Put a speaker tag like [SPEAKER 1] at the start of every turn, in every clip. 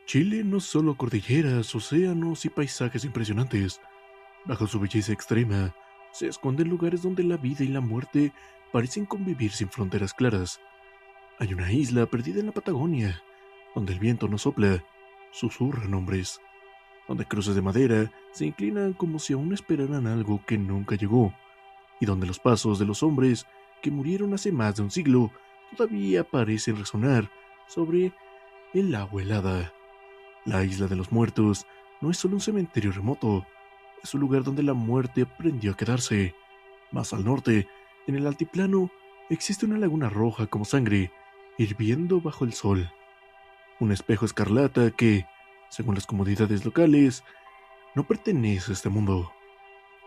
[SPEAKER 1] Chile no es solo cordilleras, océanos y paisajes impresionantes. Bajo su belleza extrema, se esconden lugares donde la vida y la muerte parecen convivir sin fronteras claras. Hay una isla perdida en la Patagonia, donde el viento no sopla, susurra nombres, donde cruces de madera se inclinan como si aún esperaran algo que nunca llegó, y donde los pasos de los hombres que murieron hace más de un siglo todavía parecen resonar sobre el agua helada. La isla de los muertos no es solo un cementerio remoto, es un lugar donde la muerte aprendió a quedarse. Más al norte, en el altiplano, existe una laguna roja como sangre, hirviendo bajo el sol. Un espejo escarlata que, según las comodidades locales, no pertenece a este mundo.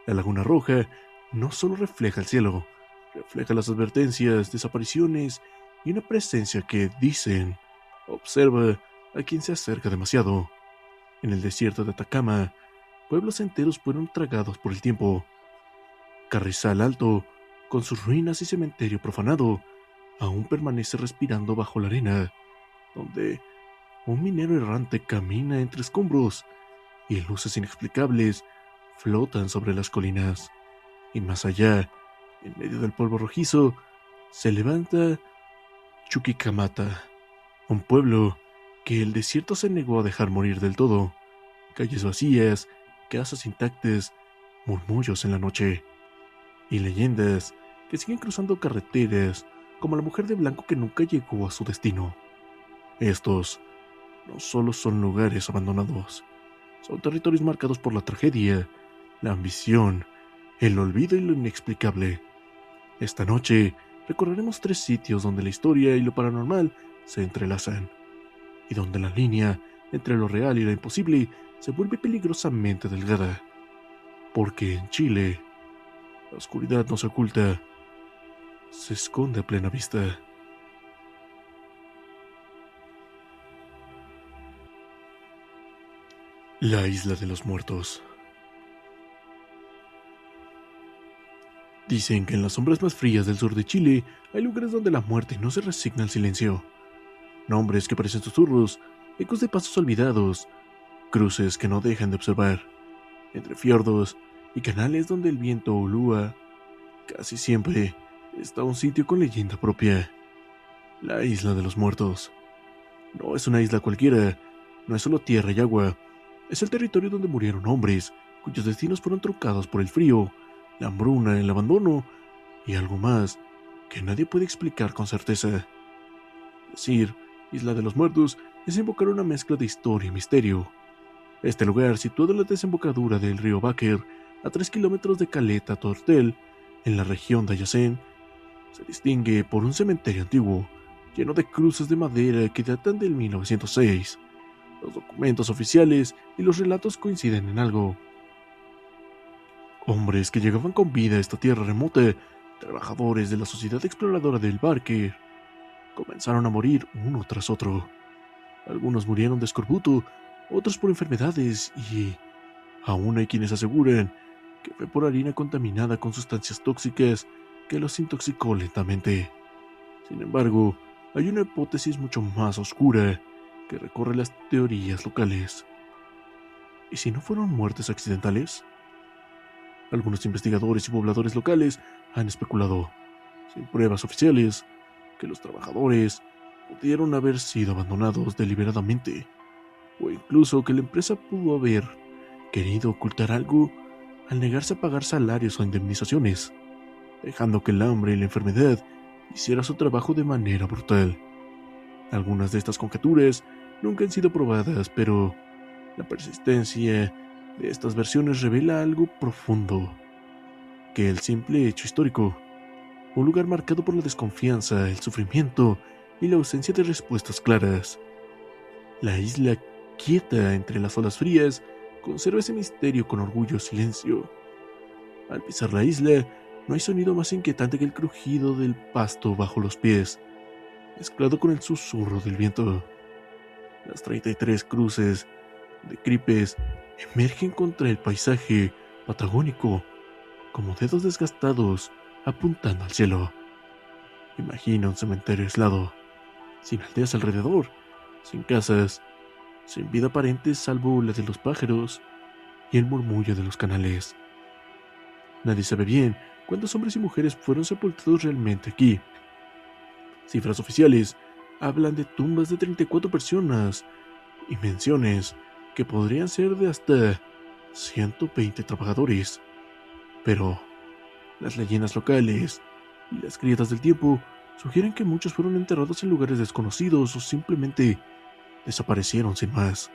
[SPEAKER 1] La laguna roja no solo refleja el cielo, refleja las advertencias, desapariciones y una presencia que, dicen, observa a quien se acerca demasiado. En el desierto de Atacama, pueblos enteros fueron tragados por el tiempo. Carrizal Alto, con sus ruinas y cementerio profanado, aún permanece respirando bajo la arena, donde un minero errante camina entre escombros y luces inexplicables flotan sobre las colinas. Y más allá, en medio del polvo rojizo, se levanta Chuquicamata, un pueblo que el desierto se negó a dejar morir del todo. Calles vacías, casas intactas, murmullos en la noche y leyendas que siguen cruzando carreteras como la mujer de blanco que nunca llegó a su destino. Estos no solo son lugares abandonados, son territorios marcados por la tragedia, la ambición, el olvido y lo inexplicable. Esta noche recorreremos 3 sitios donde la historia y lo paranormal se entrelazan, y donde la línea entre lo real y lo imposible se vuelve peligrosamente delgada. Porque en Chile, la oscuridad no se oculta, se esconde a plena vista. La Isla de los Muertos. Dicen que en las sombras más frías del sur de Chile hay lugares donde la muerte no se resigna al silencio. Nombres que parecen susurros, ecos de pasos olvidados, cruces que no dejan de observar, entre fiordos y canales donde el viento ulúa. Casi siempre está un sitio con leyenda propia. La Isla de los Muertos. No es una isla cualquiera, no es solo tierra y agua, es el territorio donde murieron hombres, cuyos destinos fueron truncados por el frío, la hambruna, el abandono y algo más que nadie puede explicar con certeza. Decir Isla de los Muertos es invocar una mezcla de historia y misterio. Este lugar, situado en la desembocadura del río Báquer, a 3 kilómetros de Caleta Tortel, en la región de Aysén, se distingue por un cementerio antiguo, lleno de cruces de madera que datan del 1906. Los documentos oficiales y los relatos coinciden en algo. Hombres que llegaban con vida a esta tierra remota, trabajadores de la sociedad exploradora del Báquer, comenzaron a morir uno tras otro. Algunos murieron de escorbuto, otros por enfermedades y aún hay quienes aseguran que fue por harina contaminada con sustancias tóxicas que los intoxicó lentamente. Sin embargo, hay una hipótesis mucho más oscura que recorre las teorías locales. ¿Y si no fueron muertes accidentales? Algunos investigadores y pobladores locales han especulado, sin pruebas oficiales, que los trabajadores pudieron haber sido abandonados deliberadamente, o incluso que la empresa pudo haber querido ocultar algo al negarse a pagar salarios o indemnizaciones, dejando que el hambre y la enfermedad hiciera su trabajo de manera brutal. Algunas de estas conjeturas nunca han sido probadas, pero la persistencia de estas versiones revela algo profundo, que el simple hecho histórico, un lugar marcado por la desconfianza, el sufrimiento y la ausencia de respuestas claras. La isla quieta entre las olas frías conserva ese misterio con orgullo y silencio. Al pisar la isla, no hay sonido más inquietante que el crujido del pasto bajo los pies, mezclado con el susurro del viento. Las 33 cruces de cripes emergen contra el paisaje patagónico, como dedos desgastados apuntando al cielo. Imagina un cementerio aislado, sin aldeas alrededor, sin casas, sin vida aparente salvo la de los pájaros y el murmullo de los canales. Nadie sabe bien cuántos hombres y mujeres fueron sepultados realmente aquí. Cifras oficiales hablan de tumbas de 34 personas y menciones que podrían ser de hasta 120 trabajadores. Pero las leyendas locales y las grietas del tiempo sugieren que muchos fueron enterrados en lugares desconocidos o simplemente desaparecieron sin más.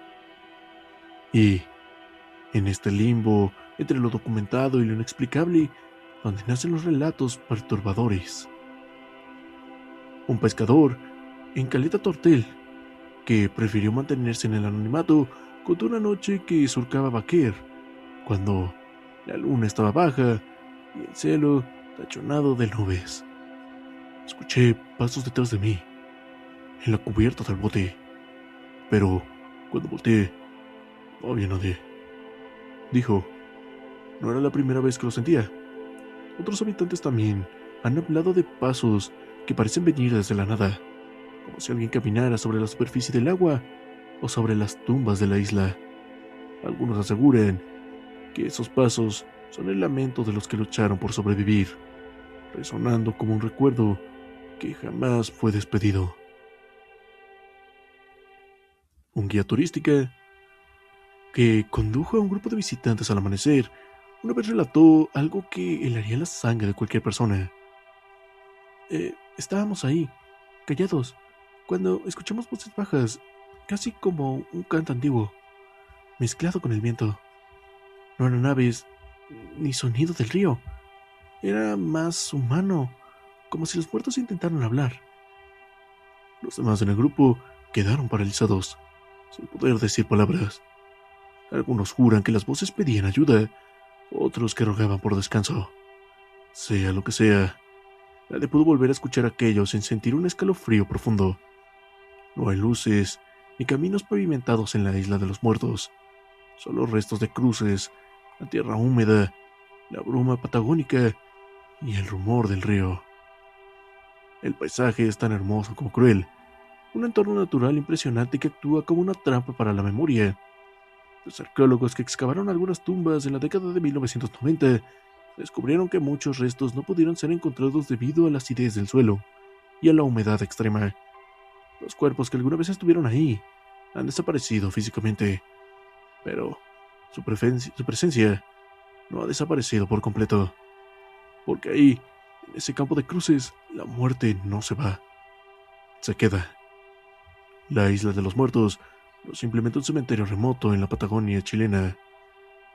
[SPEAKER 1] Y en este limbo entre lo documentado y lo inexplicable, donde nacen los relatos perturbadores. Un pescador en Caleta Tortel, que prefirió mantenerse en el anonimato, contó una noche que surcaba Baquer, cuando la luna estaba baja y el cielo tachonado de nubes. Escuché pasos detrás de mí, en la cubierta del bote, pero cuando volteé, no había nadie. Dijo, no era la primera vez que lo sentía. Otros habitantes también han hablado de pasos que parecen venir desde la nada, como si alguien caminara sobre la superficie del agua o sobre las tumbas de la isla. Algunos aseguran que esos pasos son el lamento de los que lucharon por sobrevivir, resonando como un recuerdo que jamás fue despedido. Un guía turística que condujo a un grupo de visitantes al amanecer una vez relató algo que helaría la sangre de cualquier persona. Estábamos ahí, callados, cuando escuchamos voces bajas, casi como un canto antiguo, mezclado con el viento. No eran aves, ni sonido del río. Era más humano, como si los muertos intentaran hablar. Los demás en el grupo quedaron paralizados, sin poder decir palabras. Algunos juran que las voces pedían ayuda, otros que rogaban por descanso. Sea lo que sea, nadie pudo volver a escuchar aquello sin sentir un escalofrío profundo. No hay luces ni caminos pavimentados en la isla de los muertos, solo restos de cruces, la tierra húmeda, la bruma patagónica y el rumor del río. El paisaje es tan hermoso como cruel, un entorno natural impresionante que actúa como una trampa para la memoria. Los arqueólogos que excavaron algunas tumbas en la década de 1990 descubrieron que muchos restos no pudieron ser encontrados debido a la acidez del suelo y a la humedad extrema. Los cuerpos que alguna vez estuvieron ahí han desaparecido físicamente, pero su presencia no ha desaparecido por completo, porque ahí, en ese campo de cruces, la muerte no se va, se queda. La isla de los muertos no es simplemente un cementerio remoto en la Patagonia chilena.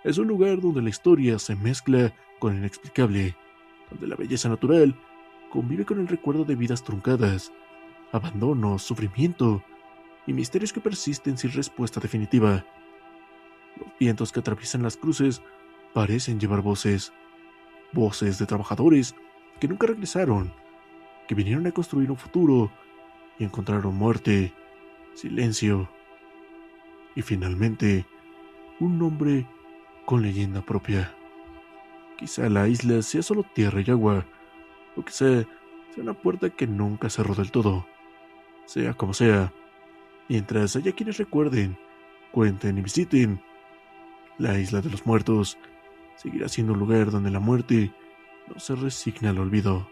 [SPEAKER 1] Es un lugar donde la historia se mezcla con el inexplicable, donde la belleza natural convive con el recuerdo de vidas truncadas, abandono, sufrimiento y misterios que persisten sin respuesta definitiva. Los vientos que atraviesan las cruces parecen llevar voces de trabajadores que nunca regresaron, que vinieron a construir un futuro y encontraron muerte, silencio y finalmente un nombre con leyenda propia. Quizá la isla sea solo tierra y agua, o quizá sea una puerta que nunca cerró del todo. Sea como sea, mientras haya quienes recuerden, cuenten y visiten, la isla de los muertos seguirá siendo un lugar donde la muerte no se resigna al olvido.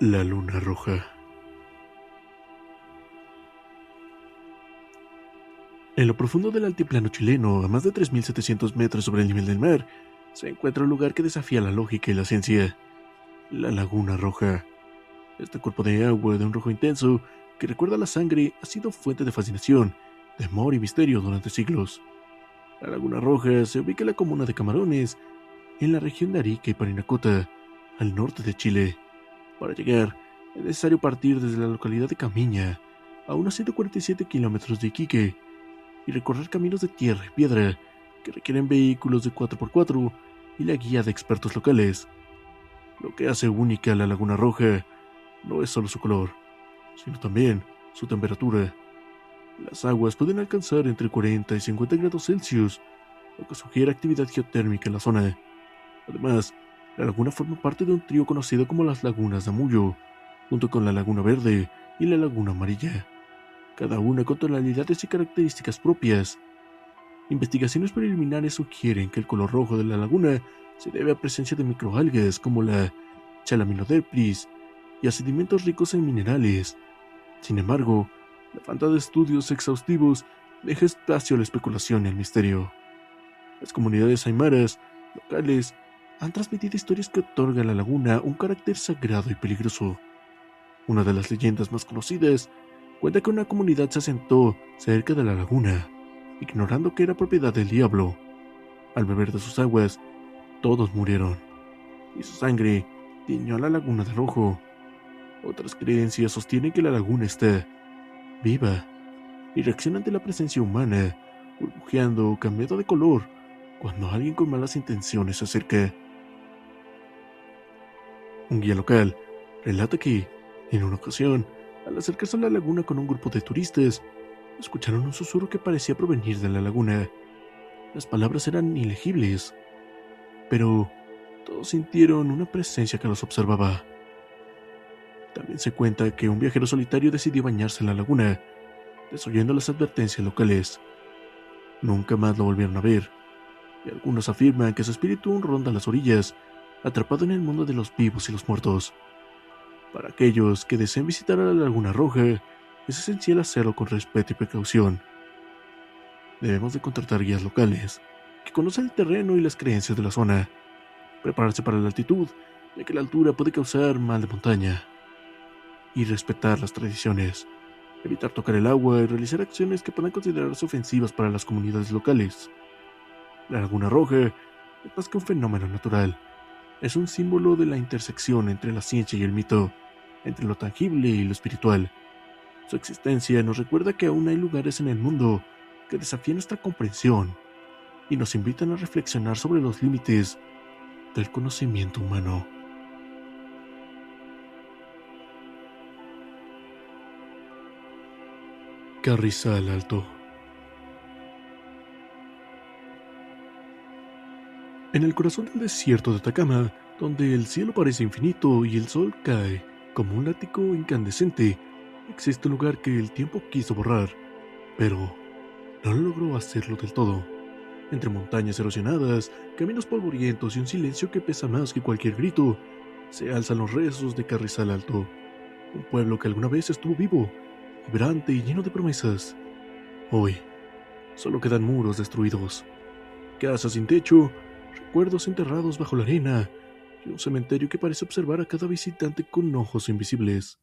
[SPEAKER 1] La luna roja. En lo profundo del altiplano chileno, a más de 3.700 metros sobre el nivel del mar, se encuentra un lugar que desafía la lógica y la ciencia: la Laguna Roja. Este cuerpo de agua de un rojo intenso que recuerda a la sangre ha sido fuente de fascinación, temor y misterio durante siglos. La Laguna Roja se ubica en la comuna de Camarones, en la región de Arica y Parinacota, al norte de Chile. Para llegar, es necesario partir desde la localidad de Camiña, a unos 147 kilómetros de Iquique, y recorrer caminos de tierra y piedra que requieren vehículos de 4x4 y la guía de expertos locales. Lo que hace única a la Laguna Roja no es solo su color, sino también su temperatura. Las aguas pueden alcanzar entre 40 y 50 grados Celsius, lo que sugiere actividad geotérmica en la zona. Además, la laguna forma parte de un trío conocido como las Lagunas de Amullo, junto con la laguna verde y la laguna amarilla, cada una con tonalidades y características propias. Investigaciones preliminares sugieren que el color rojo de la laguna se debe a presencia de microalgas como la Chlamydolepis y a sedimentos ricos en minerales. Sin embargo, la falta de estudios exhaustivos deja espacio a la especulación y al misterio. Las comunidades aymaras locales han transmitido historias que otorgan a la laguna un carácter sagrado y peligroso. Una de las leyendas más conocidas cuenta que una comunidad se asentó cerca de la laguna, ignorando que era propiedad del diablo. Al beber de sus aguas, todos murieron, y su sangre tiñó a la laguna de rojo. Otras creencias sostienen que la laguna está viva y reacciona ante la presencia humana, burbujeando o cambiando de color cuando alguien con malas intenciones se acerca. Un guía local relata que, en una ocasión, al acercarse a la laguna con un grupo de turistas, escucharon un susurro que parecía provenir de la laguna. Las palabras eran ilegibles, pero todos sintieron una presencia que los observaba. También se cuenta que un viajero solitario decidió bañarse en la laguna, desoyendo las advertencias locales. Nunca más lo volvieron a ver, y algunos afirman que su espíritu aún ronda las orillas, atrapado en el mundo de los vivos y los muertos. Para aquellos que deseen visitar a la Laguna Roja, es esencial hacerlo con respeto y precaución. Debemos de contratar guías locales, que conocen el terreno y las creencias de la zona, prepararse para la altitud, ya que la altura puede causar mal de montaña, y respetar las tradiciones, evitar tocar el agua y realizar acciones que puedan considerarse ofensivas para las comunidades locales. La Laguna Roja es más que un fenómeno natural, es un símbolo de la intersección entre la ciencia y el mito, entre lo tangible y lo espiritual. Su existencia nos recuerda que aún hay lugares en el mundo que desafían nuestra comprensión y nos invitan a reflexionar sobre los límites del conocimiento humano. Carrizal Alto. En el corazón del desierto de Atacama, donde el cielo parece infinito y el sol cae como un látigo incandescente, existe un lugar que el tiempo quiso borrar, pero no logró hacerlo del todo. Entre montañas erosionadas, caminos polvorientos y un silencio que pesa más que cualquier grito, se alzan los rezos de Carrizal Alto, un pueblo que alguna vez estuvo vivo, vibrante y lleno de promesas. Hoy, solo quedan muros destruidos, casas sin techo, recuerdos enterrados bajo la arena y un cementerio que parece observar a cada visitante con ojos invisibles.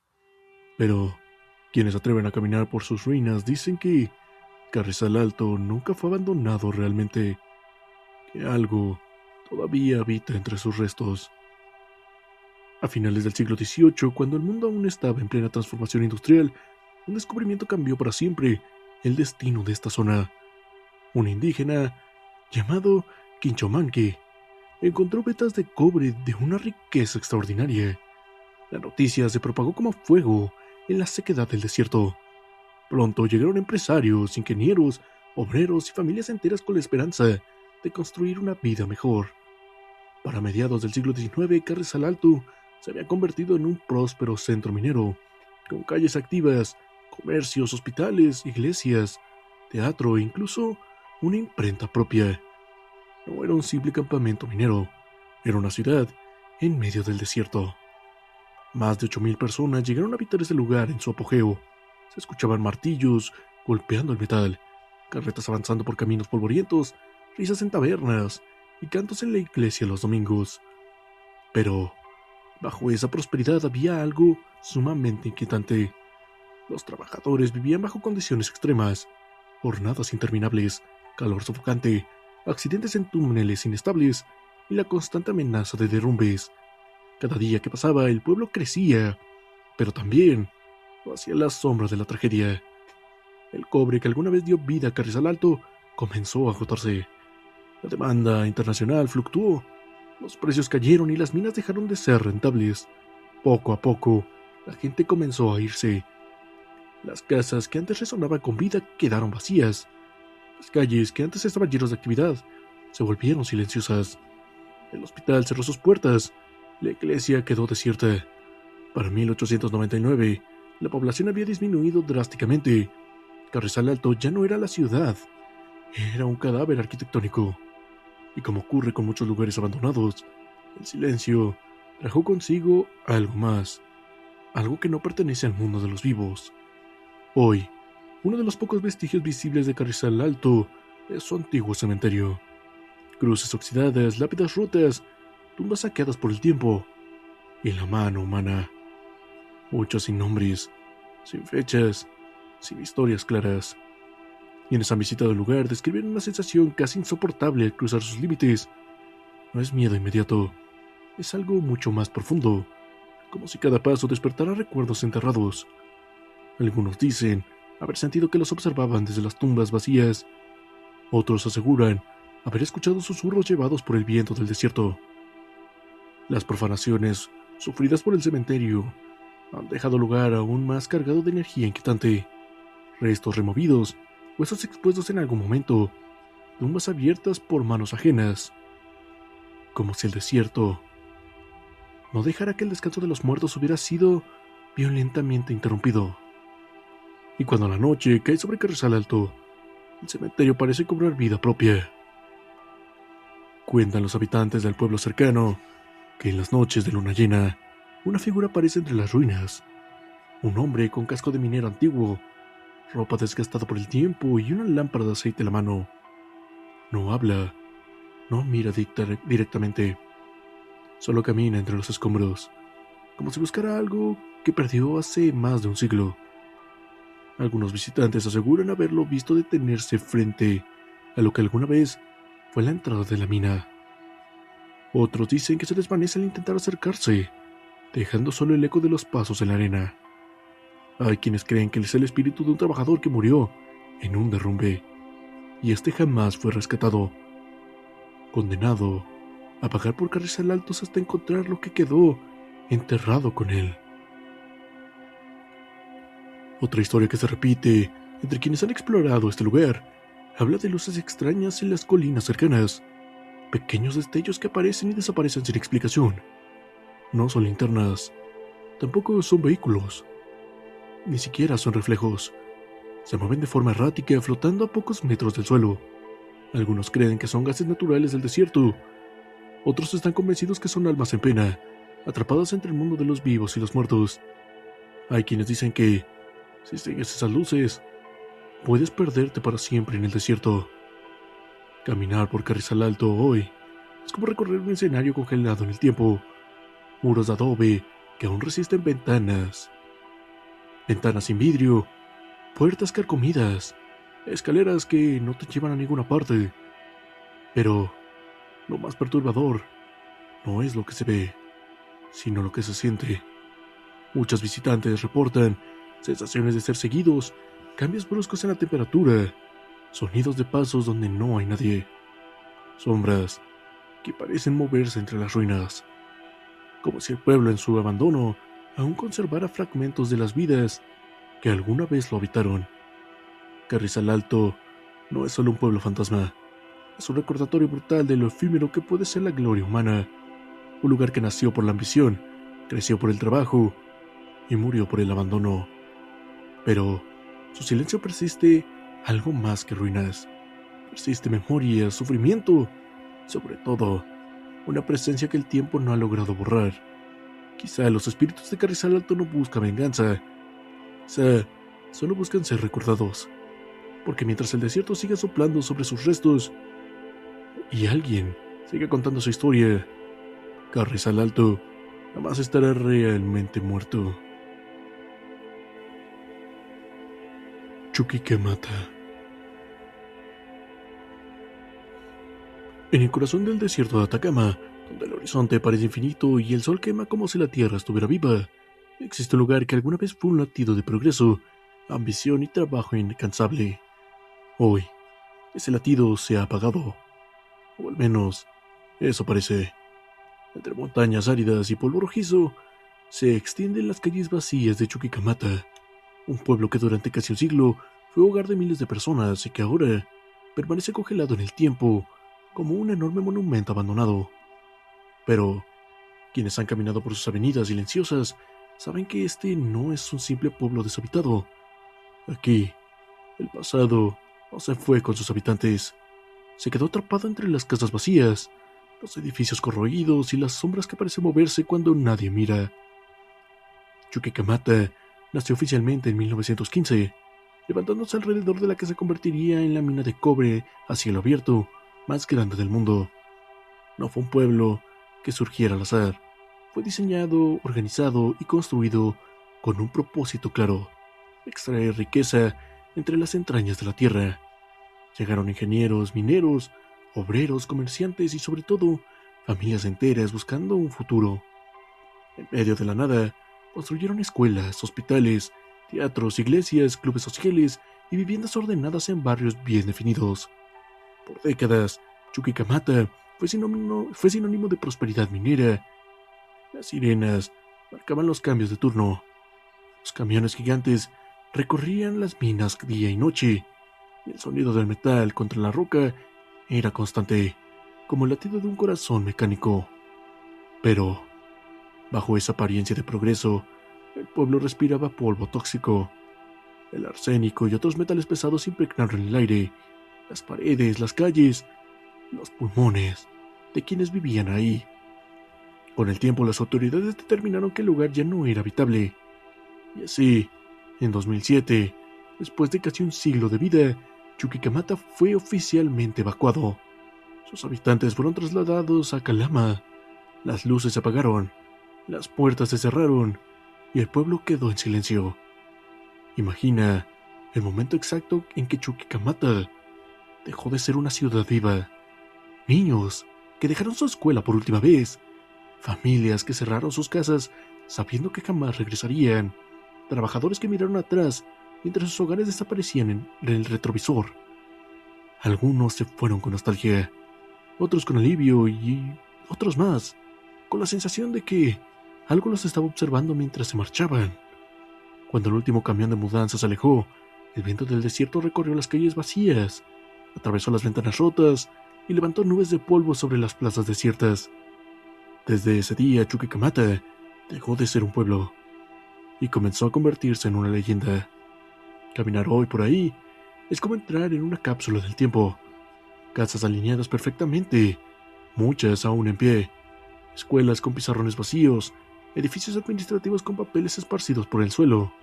[SPEAKER 1] Pero quienes se atreven a caminar por sus ruinas dicen que Carrizal Alto nunca fue abandonado realmente, que algo todavía habita entre sus restos. A finales del siglo XVIII, cuando el mundo aún estaba en plena transformación industrial, un descubrimiento cambió para siempre el destino de esta zona. Un indígena llamado Quinchomanque encontró vetas de cobre de una riqueza extraordinaria. La noticia se propagó como fuego en la sequedad del desierto. Pronto llegaron empresarios, ingenieros, obreros y familias enteras con la esperanza de construir una vida mejor. Para mediados del siglo XIX, Carrizal Alto se había convertido en un próspero centro minero, con calles activas, comercios, hospitales, iglesias, teatro e incluso una imprenta propia. No era un simple campamento minero, era una ciudad en medio del desierto. Más de 8.000 personas llegaron a habitar ese lugar en su apogeo. Se escuchaban martillos golpeando el metal, carretas avanzando por caminos polvorientos, risas en tabernas y cantos en la iglesia los domingos. Pero bajo esa prosperidad había algo sumamente inquietante. Los trabajadores vivían bajo condiciones extremas, jornadas interminables, calor sofocante, accidentes en túneles inestables y la constante amenaza de derrumbes. Cada día que pasaba el pueblo crecía, pero también hacia la sombra de la tragedia. El cobre que alguna vez dio vida a Carrizal Alto comenzó a agotarse. La demanda internacional fluctuó, los precios cayeron y las minas dejaron de ser rentables. Poco a poco, la gente comenzó a irse. Las casas que antes resonaban con vida quedaron vacías. Las calles que antes estaban llenas de actividad se volvieron silenciosas. El hospital cerró sus puertas. La iglesia quedó desierta. Para 1899, la población había disminuido drásticamente. Carrizal Alto ya no era la ciudad, era un cadáver arquitectónico. Y como ocurre con muchos lugares abandonados, el silencio trajo consigo algo más, algo que no pertenece al mundo de los vivos. Hoy, uno de los pocos vestigios visibles de Carrizal Alto es su antiguo cementerio. Cruces oxidadas, lápidas rotas, tumbas saqueadas por el tiempo y la mano humana. Muchos sin nombres, sin fechas, sin historias claras. Quienes han visitado el lugar describen una sensación casi insoportable al cruzar sus límites. No es miedo inmediato, es algo mucho más profundo, como si cada paso despertara recuerdos enterrados. Algunos dicen haber sentido que los observaban desde las tumbas vacías. Otros aseguran haber escuchado susurros llevados por el viento del desierto. Las profanaciones sufridas por el cementerio han dejado lugar a aún más cargado de energía inquietante. Restos removidos, huesos expuestos en algún momento, tumbas abiertas por manos ajenas. Como si el desierto no dejara que el descanso de los muertos hubiera sido violentamente interrumpido. Y cuando la noche cae sobre Carrizal Alto, el cementerio parece cobrar vida propia. Cuentan los habitantes del pueblo cercano que en las noches de luna llena, una figura aparece entre las ruinas. Un hombre con casco de minero antiguo, ropa desgastada por el tiempo y una lámpara de aceite en la mano. No habla, no mira directamente, solo camina entre los escombros, como si buscara algo que perdió hace más de un siglo. Algunos visitantes aseguran haberlo visto detenerse frente a lo que alguna vez fue la entrada de la mina. Otros dicen que se desvanece al intentar acercarse, dejando solo el eco de los pasos en la arena. Hay quienes creen que es el espíritu de un trabajador que murió en un derrumbe, y este jamás fue rescatado, condenado a pagar por Carrizal Altos hasta encontrar lo que quedó enterrado con él. Otra historia que se repite entre quienes han explorado este lugar habla de luces extrañas en las colinas cercanas, pequeños destellos que aparecen y desaparecen sin explicación. No son linternas, tampoco son vehículos, ni siquiera son reflejos. Se mueven de forma errática, flotando a pocos metros del suelo. Algunos creen que son gases naturales del desierto, otros están convencidos que son almas en pena, atrapadas entre el mundo de los vivos y los muertos. Hay quienes dicen que, si sigues esas luces, puedes perderte para siempre en el desierto. Caminar por Carrizal Alto hoy es como recorrer un escenario congelado en el tiempo. Muros de adobe que aún resisten ventanas sin vidrio, puertas carcomidas, escaleras que no te llevan a ninguna parte. Pero lo más perturbador no es lo que se ve, sino lo que se siente. Muchos visitantes reportan sensaciones de ser seguidos, cambios bruscos en la temperatura, sonidos de pasos donde no hay nadie, sombras que parecen moverse entre las ruinas, como si el pueblo en su abandono aún conservara fragmentos de las vidas que alguna vez lo habitaron. Carrizal Alto no es solo un pueblo fantasma, es un recordatorio brutal de lo efímero que puede ser la gloria humana, un lugar que nació por la ambición, creció por el trabajo y murió por el abandono. Pero su silencio persiste algo más que ruinas. Persiste memoria, sufrimiento, sobre todo, una presencia que el tiempo no ha logrado borrar. Quizá los espíritus de Carrizal Alto no buscan venganza. Quizá solo buscan ser recordados. Porque mientras el desierto siga soplando sobre sus restos y alguien siga contando su historia, Carrizal Alto jamás estará realmente muerto. Chuquicamata. En el corazón del desierto de Atacama, donde el horizonte parece infinito y el sol quema como si la tierra estuviera viva, existe un lugar que alguna vez fue un latido de progreso, ambición y trabajo incansable. Hoy, ese latido se ha apagado, o al menos eso parece. Entre montañas áridas y polvo rojizo, se extienden las calles vacías de Chuquicamata, un pueblo que durante casi un siglo fue hogar de miles de personas y que ahora permanece congelado en el tiempo como un enorme monumento abandonado. Pero quienes han caminado por sus avenidas silenciosas saben que este no es un simple pueblo deshabitado. Aquí, el pasado no se fue con sus habitantes. Se quedó atrapado entre las casas vacías, los edificios corroídos y las sombras que parecen moverse cuando nadie mira. Chuquicamata nació oficialmente en 1915, levantándose alrededor de la que se convertiría en la mina de cobre a cielo abierto más grande del mundo. No fue un pueblo que surgiera al azar. Fue diseñado, organizado y construido con un propósito claro: extraer riqueza entre las entrañas de la tierra. Llegaron ingenieros, mineros, obreros, comerciantes y sobre todo familias enteras buscando un futuro. En medio de la nada, construyeron escuelas, hospitales, teatros, iglesias, clubes sociales y viviendas ordenadas en barrios bien definidos. Por décadas, Chuquicamata fue sinónimo de prosperidad minera. Las sirenas marcaban los cambios de turno. Los camiones gigantes recorrían las minas día y noche, y el sonido del metal contra la roca era constante, como el latido de un corazón mecánico. Pero, bajo esa apariencia de progreso, el pueblo respiraba polvo tóxico. El arsénico y otros metales pesados impregnaron el aire, las paredes, las calles, los pulmones de quienes vivían ahí. Con el tiempo, las autoridades determinaron que el lugar ya no era habitable. Y así, en 2007, después de casi un siglo de vida, Chuquicamata fue oficialmente evacuado. Sus habitantes fueron trasladados a Calama. Las luces se apagaron, las puertas se cerraron y el pueblo quedó en silencio. Imagina el momento exacto en que Chuquicamata dejó de ser una ciudad viva. Niños que dejaron su escuela por última vez, familias que cerraron sus casas sabiendo que jamás regresarían, trabajadores que miraron atrás mientras sus hogares desaparecían en el retrovisor. Algunos se fueron con nostalgia, otros con alivio y otros más, con la sensación de que algo los estaba observando mientras se marchaban. Cuando el último camión de mudanza se alejó, el viento del desierto recorrió las calles vacías, atravesó las ventanas rotas y levantó nubes de polvo sobre las plazas desiertas. Desde ese día, Chuquicamata dejó de ser un pueblo y comenzó a convertirse en una leyenda. Caminar hoy por ahí es como entrar en una cápsula del tiempo. Casas alineadas perfectamente, muchas aún en pie, escuelas con pizarrones vacíos, edificios administrativos con papeles esparcidos por el suelo,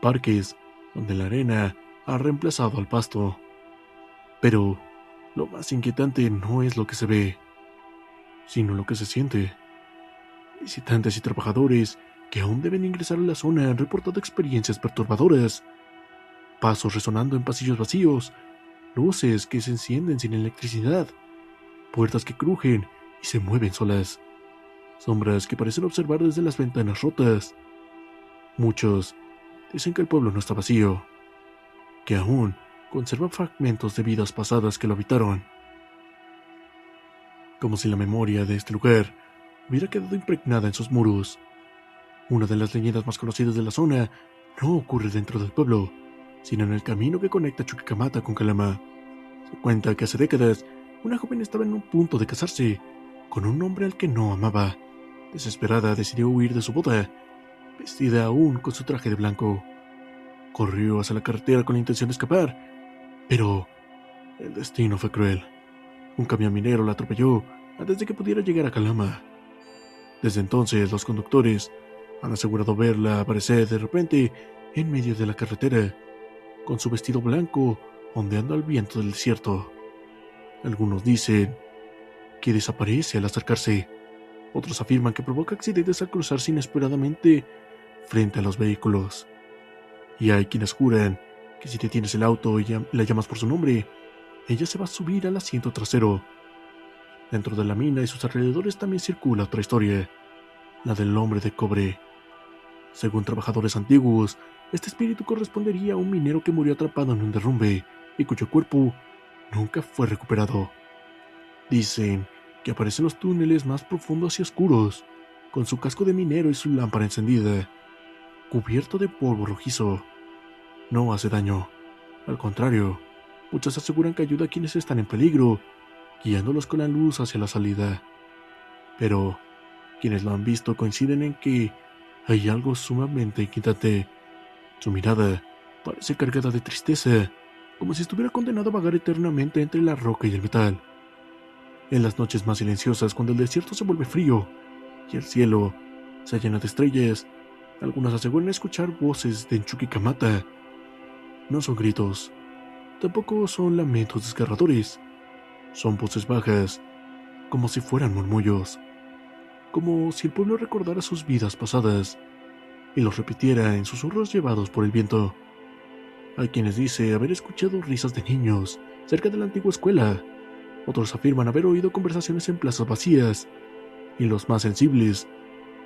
[SPEAKER 1] parques donde la arena ha reemplazado al pasto. Pero lo más inquietante no es lo que se ve, sino lo que se siente. Visitantes y trabajadores que aún deben ingresar a la zona han reportado experiencias perturbadoras: pasos resonando en pasillos vacíos, luces que se encienden sin electricidad, puertas que crujen y se mueven solas, sombras que parecen observar desde las ventanas rotas. Muchos dicen que el pueblo no está vacío, que aún conserva fragmentos de vidas pasadas que lo habitaron, como si la memoria de este lugar hubiera quedado impregnada en sus muros. Una de las leyendas más conocidas de la zona no ocurre dentro del pueblo, sino en el camino que conecta Chuquicamata con Calama. Se cuenta que hace décadas, una joven estaba en un punto de casarse con un hombre al que no amaba. Desesperada, decidió huir de su boda, vestida aún con su traje de blanco. Corrió hacia la carretera con la intención de escapar, pero el destino fue cruel. Un camión minero la atropelló antes de que pudiera llegar a Calama. Desde entonces, los conductores han asegurado verla aparecer de repente en medio de la carretera, con su vestido blanco ondeando al viento del desierto. Algunos dicen que desaparece al acercarse, otros afirman que provoca accidentes al cruzarse inesperadamente frente a los vehículos. Y hay quienes juran que si detienes el auto y la llamas por su nombre, ella se va a subir al asiento trasero. Dentro de la mina y sus alrededores también circula otra historia, la del hombre de cobre. Según trabajadores antiguos, este espíritu correspondería a un minero que murió atrapado en un derrumbe y cuyo cuerpo nunca fue recuperado. Dicen que aparece en los túneles más profundos y oscuros, con su casco de minero y su lámpara encendida, cubierto de polvo rojizo. No hace daño. Al contrario, muchos aseguran que ayuda a quienes están en peligro, guiándolos con la luz hacia la salida. Pero quienes lo han visto coinciden en que Hay algo sumamente inquietante. Su mirada parece cargada de tristeza, como si estuviera condenado a vagar eternamente entre la roca y el metal. En las noches más silenciosas, cuando el desierto se vuelve frío y el cielo se llena de estrellas, algunos aseguran escuchar voces de Chuquicamata. No son gritos, tampoco son lamentos desgarradores, son voces bajas, como si fueran murmullos, como si el pueblo recordara sus vidas pasadas y los repitiera en susurros llevados por el viento. Hay quienes dicen haber escuchado risas de niños cerca de la antigua escuela, otros afirman haber oído conversaciones en plazas vacías, y los más sensibles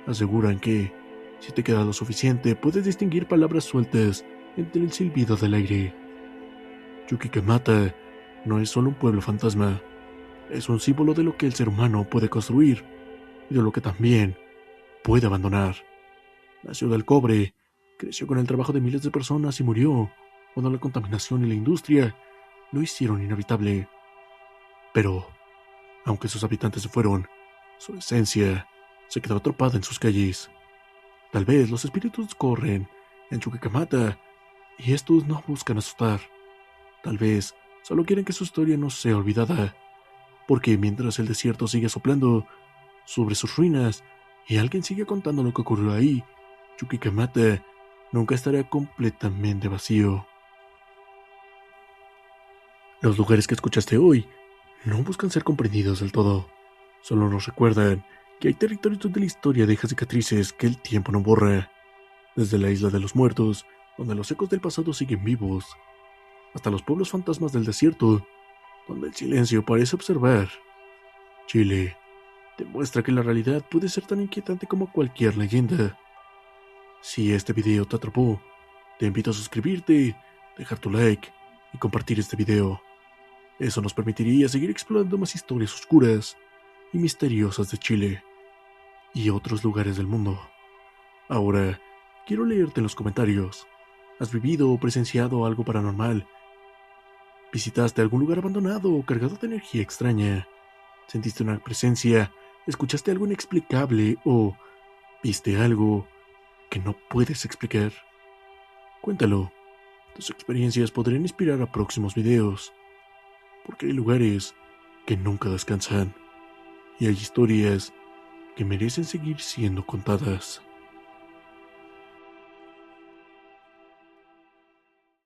[SPEAKER 1] aseguran que, si te queda lo suficiente, puedes distinguir palabras sueltas entre el silbido del aire. Chuquicamata no es solo un pueblo fantasma, es un símbolo de lo que el ser humano puede construir y de lo que también puede abandonar. Nació del cobre, creció con el trabajo de miles de personas y murió cuando la contaminación y la industria lo hicieron inhabitable. Pero, aunque sus habitantes se fueron, su esencia se quedó atrapada en sus calles. Tal vez los espíritus corren en Chuquicamata y estos no buscan asustar. Tal vez solo quieren que su historia no sea olvidada, porque mientras el desierto sigue soplando sobre sus ruinas y alguien sigue contando lo que ocurrió ahí, Chuquicamata nunca estará completamente vacío. Los lugares que escuchaste hoy no buscan ser comprendidos del todo, solo nos recuerdan que hay territorios donde la historia deja cicatrices que el tiempo no borra, desde la isla de los muertos, donde los ecos del pasado siguen vivos, hasta los pueblos fantasmas del desierto, donde el silencio parece observar. Chile demuestra que la realidad puede ser tan inquietante como cualquier leyenda. Si este video te atrapó, te invito a suscribirte, dejar tu like y compartir este video. Eso nos permitiría seguir explorando más historias oscuras y misteriosas de Chile y otros lugares del mundo. Ahora, quiero leerte en los comentarios. ¿Has vivido o presenciado algo paranormal? ¿Visitaste algún lugar abandonado o cargado de energía extraña? ¿Sentiste una presencia? ¿Escuchaste algo inexplicable o viste algo que no puedes explicar? Cuéntalo. Tus experiencias podrían inspirar a próximos videos, porque hay lugares que nunca descansan y hay historias que merecen seguir siendo contadas.